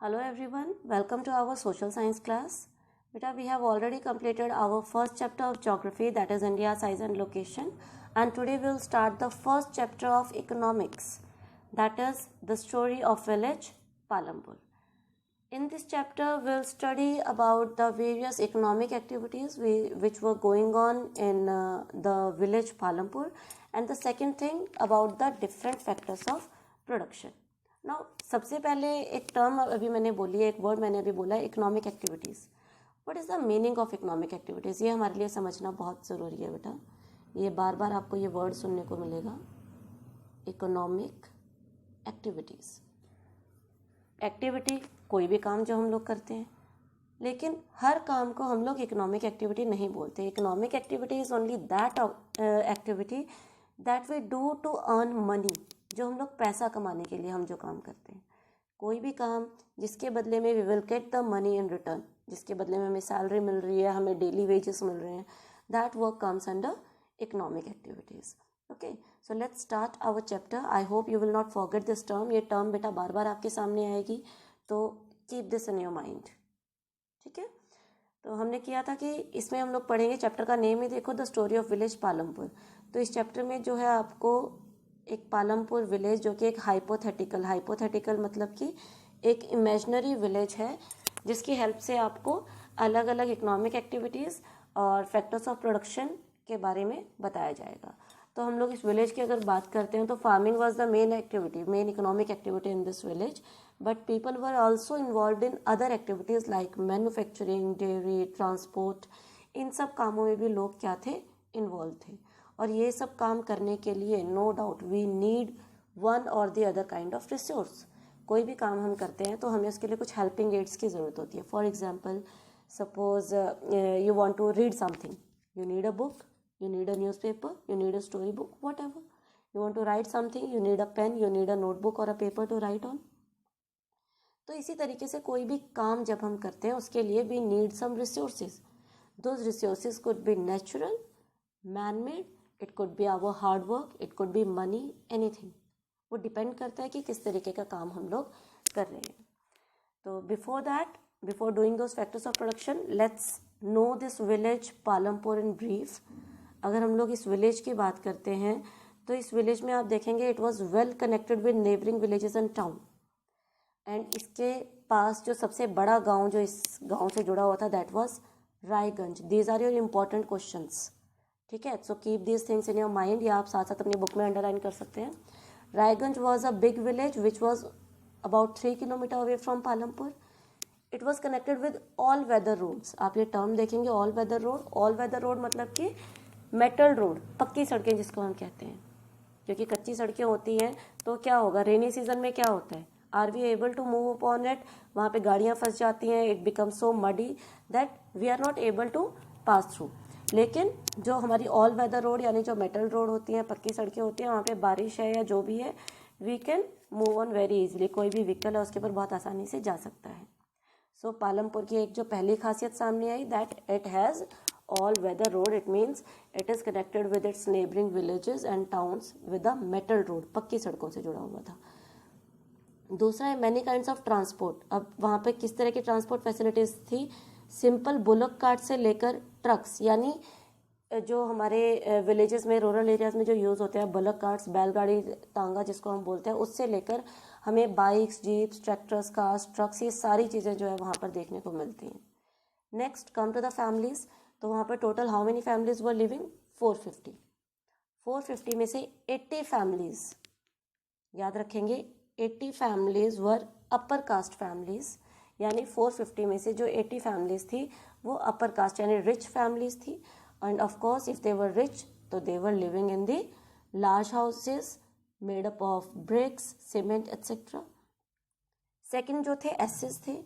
Hello everyone, welcome to our social science class. Beta, we have already completed our first chapter of geography, that is India size and location, and today we will start the first chapter of economics, that is the story of village Palampur. In this chapter we will study about the various economic activities which were going on in the village Palampur, and the second thing about the different factors of production. Now सबसे पहले एक term अभी मैंने बोली है, एक word मैंने अभी बोला है, economic activities. What is the meaning of economic activities? ये हमारे लिए समझना बहुत ज़रूरी है बेटा. ये बार बार आपको ये वर्ड सुनने को मिलेगा, इकोनॉमिक एक्टिविटीज़. एक्टिविटी कोई भी काम जो हम लोग करते हैं, लेकिन हर काम को हम लोग इकोनॉमिक एक्टिविटी नहीं बोलते. Economic activity is only that activity that we do to earn money, जो हम लोग पैसा कमाने के लिए हम जो काम करते हैं. कोई भी काम जिसके बदले में we will get the money in return, जिसके बदले में हमें सैलरी मिल रही है, हमें डेली वेजेस मिल रहे हैं, that work comes under economic activities. Okay, so let's start our chapter. I hope you will not forget this term. ये टर्म बेटा बार बार आपके सामने आएगी, तो keep this in your mind. ठीक है, तो हमने किया था कि इसमें हम लोग पढ़ेंगे, चैप्टर का नेम ही देखो, the story of village Palampur. तो इस चैप्टर में जो है आपको एक पालमपुर विलेज, जो कि एक हाइपोथेटिकल मतलब कि एक इमेजिनरी विलेज है, जिसकी हेल्प से आपको अलग अलग इकोनॉमिक एक्टिविटीज़ और फैक्टर्स ऑफ प्रोडक्शन के बारे में बताया जाएगा. तो हम लोग इस विलेज की अगर बात करते हैं तो farming was the main economic activity in this village, but people were also involved in other activities like manufacturing, dairy, transport. इन सब कामों में भी लोग क्या थे, इन्वॉल्व थे. और ये सब काम करने के लिए no doubt we need one और the other kind of resource. कोई भी काम हम करते हैं तो हमें उसके लिए कुछ हेल्पिंग एड्स की ज़रूरत होती है. For example, suppose you want to read something, you need a book, you need a newspaper, you need a story book, whatever. You want to write something, you need a pen, you need a notebook or a paper to write on. तो इसी तरीके से कोई भी काम जब हम करते हैं उसके लिए we need some resources. Those resources could be natural, man-made, it could be our hard work, it could be money, anything. वो डिपेंड करता है कि किस तरीके का काम हम लोग कर रहे हैं. तो before doing those factors of production, let's know this village Palampur in brief. अगर हम लोग इस विलेज की बात करते हैं तो इस विलेज में आप देखेंगे it was well connected with neighbouring villages and town. And इसके पास जो सबसे बड़ा गांव जो इस गांव से जुड़ा हुआ था, that was Raiganj. These are your important questions. ठीक है, so keep these things in your mind, या आप साथ साथ अपनी बुक में अंडरलाइन कर सकते हैं. Raiganj was a big village which was about 3 kilometre away from Palampur. It was connected with all weather roads. आप ये टर्म देखेंगे, all weather road. All weather road मतलब कि मेटल रोड, पक्की सड़कें जिसको हम कहते हैं. क्योंकि कच्ची सड़कें होती हैं तो क्या होगा, रेनी सीजन में क्या होता है, are we able to move upon it, वहाँ पे गाड़ियाँ फंस जाती हैं, it become so muddy that we are not able to pass through. लेकिन जो हमारी ऑल वेदर रोड यानी जो मेटल रोड होती हैं, पक्की सड़कें होती हैं, वहाँ पे बारिश है या जो भी है, we can move on very easily. कोई भी व्हीकल है उसके ऊपर बहुत आसानी से जा सकता है. सो पालमपुर की एक जो पहली खासियत सामने आई, that it has all weather road. It means it is connected with its neighboring villages and towns with a metal road. पक्की सड़कों से जुड़ा हुआ था. दूसरा है many kinds of transport. अब वहाँ पे किस तरह की ट्रांसपोर्ट फैसिलिटीज़ थी? सिंपल बुलक कार्ट से लेकर ट्रक्स, यानी जो हमारे विलेजेस में, रूरल एरियाज में जो यूज़ होते हैं, बुलक कार्ट्स, बैलगाड़ी, तांगा जिसको हम बोलते हैं, उससे लेकर हमें bikes, jeeps, tractors, cars, trucks, ये सारी चीज़ें जो है वहाँ पर देखने को मिलती हैं. Next come to the families. तो वहाँ पर total how many families were living? 450. 450 में से 80 फैमिलीज, याद रखेंगे, 80 families were upper caste families. यानी 450 में से जो 80 फैमिलीज थी वो अपर कास्ट यानी रिच फैमिलीज थी. And of course if they were rich तो they were living in the large houses made up of bricks, cement etcetera. Second जो थे एसेस थे.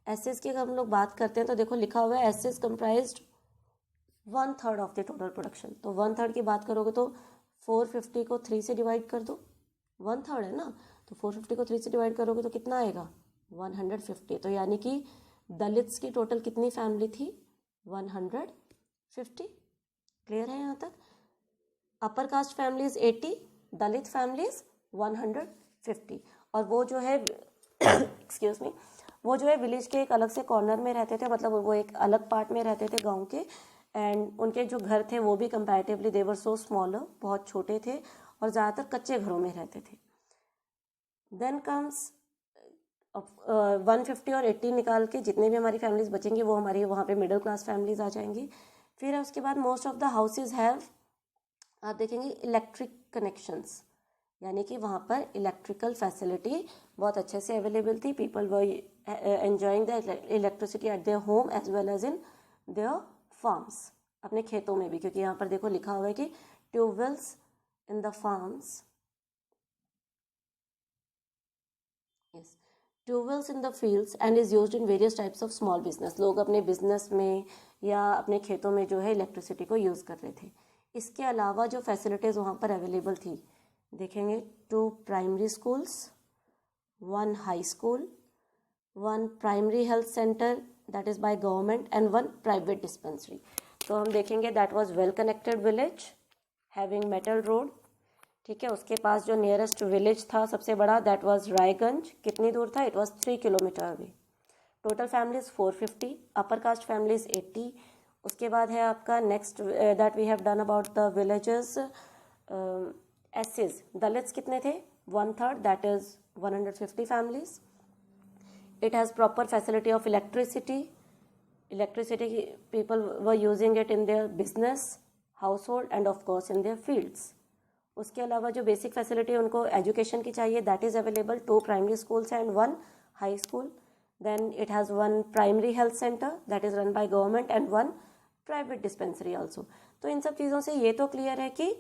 एसेस की अगर हम लोग बात करते हैं तो देखो लिखा हुआ है एसेस comprised 1/3 of the total production. तो 1/3 की बात करोगे तो 450 को 3 से डिवाइड कर दो, 1/3 है ना, तो 450 को 3 से डिवाइड करोगे तो कितना आएगा? 150. तो यानी कि दलित्स की टोटल कितनी फैमिली थी? 150. क्लियर है यहाँ तक? अपर कास्ट फैमिलीज 80, दलित फैमिलीज 150. और वो जो है एक्सक्यूज मी, वो जो है विलेज के एक अलग से कॉर्नर में रहते थे, मतलब वो एक अलग पार्ट में रहते थे गांव के, एंड उनके जो घर थे वो भी कंपैरेटिवली दे वर सो स्मॉलर, बहुत छोटे थे और ज़्यादातर कच्चे घरों में रहते थे। देन कम्स 150 और 80 निकाल के जितने भी हमारी फैमिलीज बचेंगी वो हमारी वहाँ पे मिडिल क्लास फैमिलीज आ जाएंगी। फिर उसके बाद most of the houses have, आप देखेंगे इलेक्ट्रिक कनेक्शंस, यानी कि वहाँ पर इलेक्ट्रिकल फैसिलिटी बहुत अच्छे से अवेलेबल थी। People were enjoying the electricity at their home as well as in their farms, अपने खेतों में भी, क्योंकि यहाँ पर देखो लिखा हुआ है कि tube wells in the farms, yes, tube wells in the fields and is used in various types of small business. लोग अपने बिजनेस में या अपने खेतों में जो है इलेक्ट्रिसिटी को यूज़ कर रहे थे। इसके अलावा जो फैसिलिटीज़ वहाँ पर अवेलेबल थी, देखेंगे 2 primary schools, 1 high school, 1 primary health centre that is by government and 1 private dispensary. तो हम देखेंगे that was well connected village having metal road, ठीक है। उसके पास जो नियरेस्ट विलेज था सबसे बड़ा, दैट वाज रायगंज। कितनी दूर था? It was 3 kilometre away. Total families 450, upper caste families 80। उसके बाद है आपका next that we have done about the villages एसेज, दलित्स कितने थे? 1/3, that is 150 families. It has proper facility of electricity, people were using it in their business, household and of course in their fields. उसके अलावा जो basic facility उनको education की चाहिए, that is available, 2 primary schools and 1 high school. Then it has 1 primary health centre that is run by government and 1 private dispensary also. तो इन सब चीज़ों से ये तो क्लियर है कि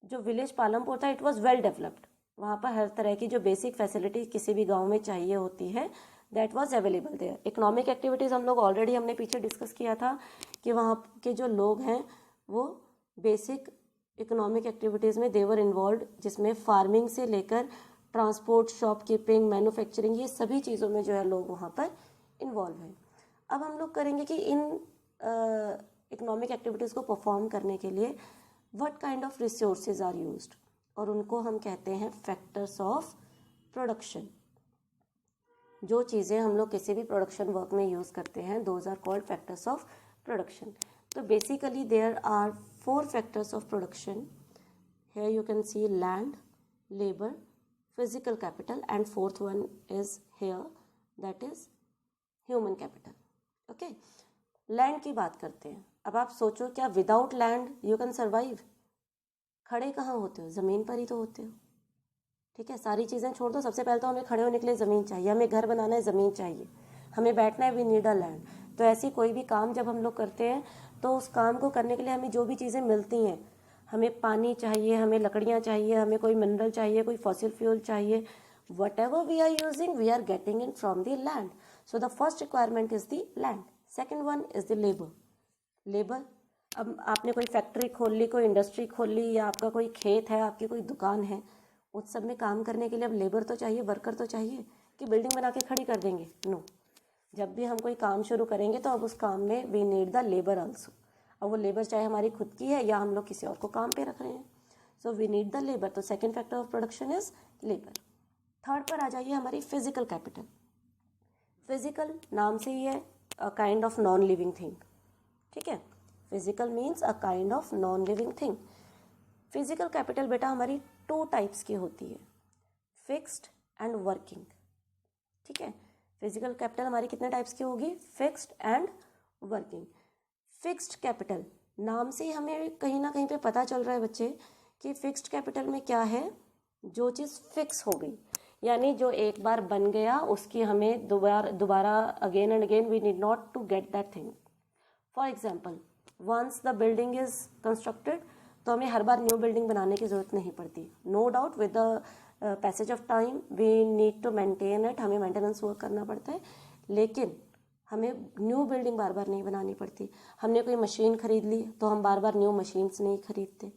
जो विलेज पालमपुर था इट वॉज वेल डेवलप्ड। वहाँ पर हर तरह की जो बेसिक फैसिलिटी किसी भी गाँव में चाहिए होती है that was available there. Economic activities हम लोग ऑलरेडी हमने पीछे डिस्कस किया था कि वहाँ के जो लोग हैं वो बेसिक इकोनॉमिक एक्टिविटीज़ में देवर इन्वॉल्व, जिसमें फार्मिंग से लेकर ट्रांसपोर्ट, शॉपकीपिंग, मैन्युफैक्चरिंग, ये सभी चीज़ों में जो है लोग वहाँ पर इन्वॉल्व हैं। अब हम लोग करेंगे कि इन इकोनॉमिक एक्टिविटीज़ को परफॉर्म करने के लिए what kind of resources are used, और उनको हम कहते हैं फैक्टर्स ऑफ प्रोडक्शन। जो चीज़ें हम लोग किसी भी प्रोडक्शन वर्क में यूज़ करते हैं, those are called factors of production. तो basically there are 4 factors of production. Here you can see land, labor, physical capital and 4th one is here, that is human capital. Okay, land की बात करते हैं। अब आप सोचो क्या without land you can survive? खड़े कहाँ होते हो? ज़मीन पर ही तो होते हो, ठीक है। सारी चीज़ें छोड़ दो, सबसे पहले तो हमें खड़े होने के लिए ज़मीन चाहिए, हमें घर बनाना है ज़मीन चाहिए, हमें बैठना है, वी नीड अ लैंड। तो ऐसी कोई भी काम जब हम लोग करते हैं तो उस काम को करने के लिए हमें जो भी चीज़ें मिलती हैं, हमें पानी चाहिए, हमें लकड़ियाँ चाहिए, हमें कोई मिनरल चाहिए, कोई फॉसिल फ्यूल चाहिए, whatever we are using we are getting in from the land. So the first requirement is the land. Second one is the labour. अब आपने कोई फैक्ट्री खोल ली, कोई इंडस्ट्री खोल ली, या आपका कोई खेत है, आपकी कोई दुकान है, उस सब में काम करने के लिए अब लेबर तो चाहिए, वर्कर तो चाहिए, कि बिल्डिंग बना के खड़ी कर देंगे? नो। जब भी हम कोई काम शुरू करेंगे तो अब उस काम में we need the labour also. अब वो लेबर चाहे हमारी खुद की है या हम लोग किसी और को काम पे रख रहे हैं, so we need the labour. तो second factor of production is labour. Third पर आ जाइए हमारी फिजिकल कैपिटल। फिजिकल नाम से ही है, a kind of non living thing, ठीक है। Physical means a kind of non living thing. Physical capital बेटा हमारी 2 टाइप्स की होती है, फिक्स्ड एंड वर्किंग, ठीक है। फिजिकल कैपिटल हमारी कितने टाइप्स की होगी? Fixed and working. Fixed capital नाम से ही हमें कहीं ना कहीं पे पता चल रहा है बच्चे कि फिक्स्ड कैपिटल में क्या है, जो चीज़ फिक्स हो गई, यानी जो एक बार बन गया उसकी हमें दोबारा again and again we need not to get that thing. For example, once the building is constructed, तो हमें हर बार न्यू बिल्डिंग बनाने की ज़रूरत नहीं पड़ती। No doubt with the passage of time we need to maintain it, हमें maintenance work करना पड़ता है, लेकिन हमें न्यू बिल्डिंग बार बार नहीं बनानी पड़ती। हमने कोई मशीन खरीद ली तो हम बार बार न्यू मशीन्स नहीं खरीदते,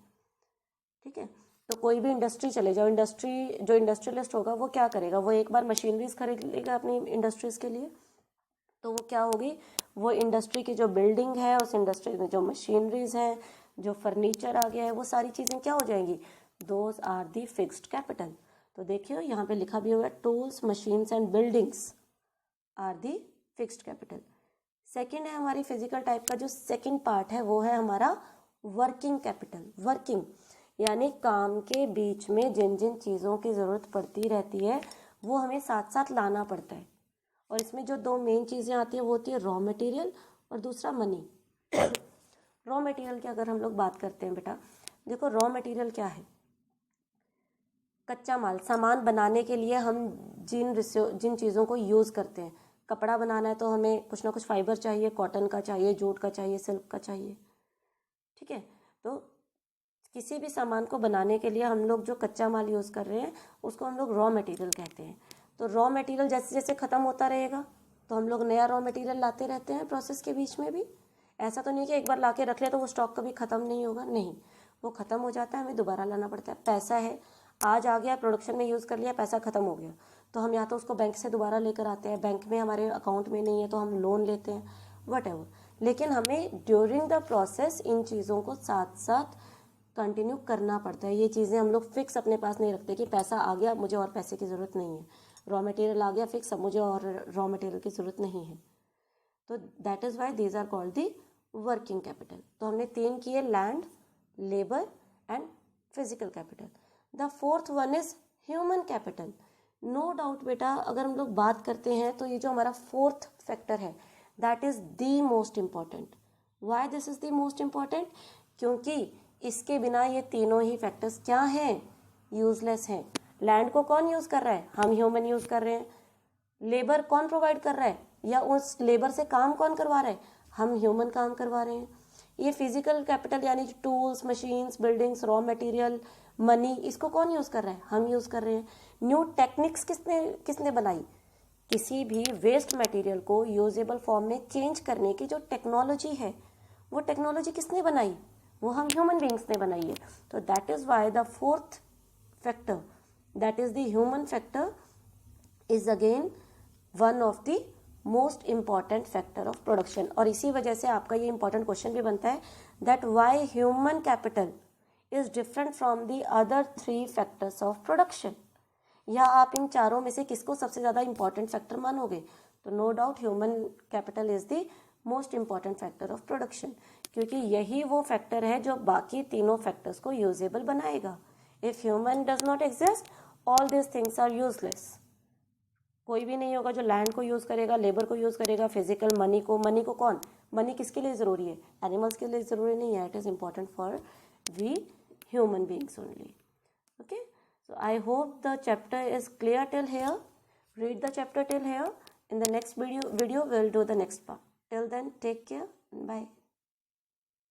ठीक है। तो कोई भी इंडस्ट्री चले जाओ, जो इंडस्ट्रियलिस्ट होगा वो क्या करेगा? वो एक बार मशीनरीज खरीद लेगा अपनी इंडस्ट्रीज़ के लिए, तो वो क्या होगी, वो इंडस्ट्री की जो बिल्डिंग है, उस इंडस्ट्री में जो मशीनरीज हैं, जो फर्नीचर आ गया है, वो सारी चीज़ें क्या हो जाएंगी? Those are the fixed capital. तो देखियो यहाँ पे लिखा भी हुआ है, tools, machines and buildings are the fixed capital. Second है हमारी फिजिकल टाइप का जो सेकेंड पार्ट है वो है हमारा वर्किंग कैपिटल। वर्किंग यानी काम के बीच में जिन जिन चीज़ों की ज़रूरत पड़ती रहती है वो हमें साथ साथ लाना पड़ता है, और इसमें जो दो मेन चीज़ें आती हैं वो होती है रॉ मटेरियल और दूसरा मनी। रॉ मटेरियल की अगर हम लोग बात करते हैं बेटा, देखो रॉ मटेरियल क्या है? कच्चा माल, सामान बनाने के लिए हम जिन चीज़ों को यूज़ करते हैं। कपड़ा बनाना है तो हमें कुछ ना कुछ फाइबर चाहिए, कॉटन का चाहिए, जूट का चाहिए, सिल्क का चाहिए, ठीक है। तो किसी भी सामान को बनाने के लिए हम लोग जो कच्चा माल यूज़ कर रहे हैं उसको हम लोग रॉ मटेरियल कहते हैं। तो रॉ मटेरियल जैसे जैसे ख़त्म होता रहेगा तो हम लोग नया रॉ मटेरियल लाते रहते हैं प्रोसेस के बीच में भी। ऐसा तो नहीं कि एक बार ला के रख ले तो वो स्टॉक कभी ख़त्म नहीं होगा, नहीं, वो ख़त्म हो जाता है, हमें दोबारा लाना पड़ता है। पैसा है, आज आ गया, प्रोडक्शन में यूज़ कर लिया, पैसा ख़त्म हो गया, तो हम या तो उसको बैंक से दोबारा लेकर आते हैं, बैंक में हमारे अकाउंट में नहीं है तो हम लोन लेते हैं, वट लेकिन हमें ड्यूरिंग द प्रोसेस इन चीज़ों को साथ साथ कंटिन्यू करना पड़ता है। ये चीज़ें हम लोग फिक्स अपने पास नहीं रखते कि पैसा आ गया मुझे और पैसे की ज़रूरत नहीं है, रॉ मटेरियल आ गया फिक्स, अब मुझे और रॉ मटेरियल की ज़रूरत नहीं है। तो that is why these are called the working capital. तो हमने 3 किए, land, labour and physical capital. The fourth one is human capital. No doubt बेटा, अगर हम लोग बात करते हैं तो ये जो हमारा फोर्थ फैक्टर है that is the most important. Why this is the most important? क्योंकि इसके बिना ये तीनों ही फैक्टर्स क्या हैं? यूजलेस हैं। लैंड को कौन यूज कर रहा है? हम ह्यूमन यूज कर रहे हैं। लेबर कौन प्रोवाइड कर रहा है, या उस लेबर से काम कौन करवा रहा है? हम ह्यूमन काम करवा रहे हैं। ये फिजिकल कैपिटल यानी tools, machines, buildings, raw material, money, इसको कौन यूज कर रहा है? हम यूज कर रहे हैं। न्यू टेक्निक्स किसने बनाई? किसी भी वेस्ट मटेरियल को यूजेबल फॉर्म में चेंज करने की जो टेक्नोलॉजी है वो टेक्नोलॉजी किसने बनाई? वो हम ह्यूमन बींग्स ने बनाई है। तो that is why the fourth factor that is the human factor is again one of the most important factor of production. और इसी वजह से आपका ये इंपॉर्टेंट क्वेश्चन भी बनता है that why human capital is different from the other 3 factors of production. या आप इन चारों में से किसको सबसे ज़्यादा इंपॉर्टेंट फैक्टर मानोगे? तो no doubt human capital is the most important factor of production, क्योंकि यही वो फैक्टर है जो बाकी तीनों फैक्टर्स को यूजेबल बनाएगा। If human does not exist all this things are useless. कोई भी नहीं होगा जो लैंड को यूज़ करेगा, लेबर को यूज़ करेगा, फिजिकल मनी को कौन? मनी किसके लिए ज़रूरी है? एनिमल्स के लिए ज़रूरी नहीं है। It is important for we human beings only. Okay, so I hope the chapter is clear till here. Read the chapter till here. In the next video we'll do the next part. Till then, take care and bye.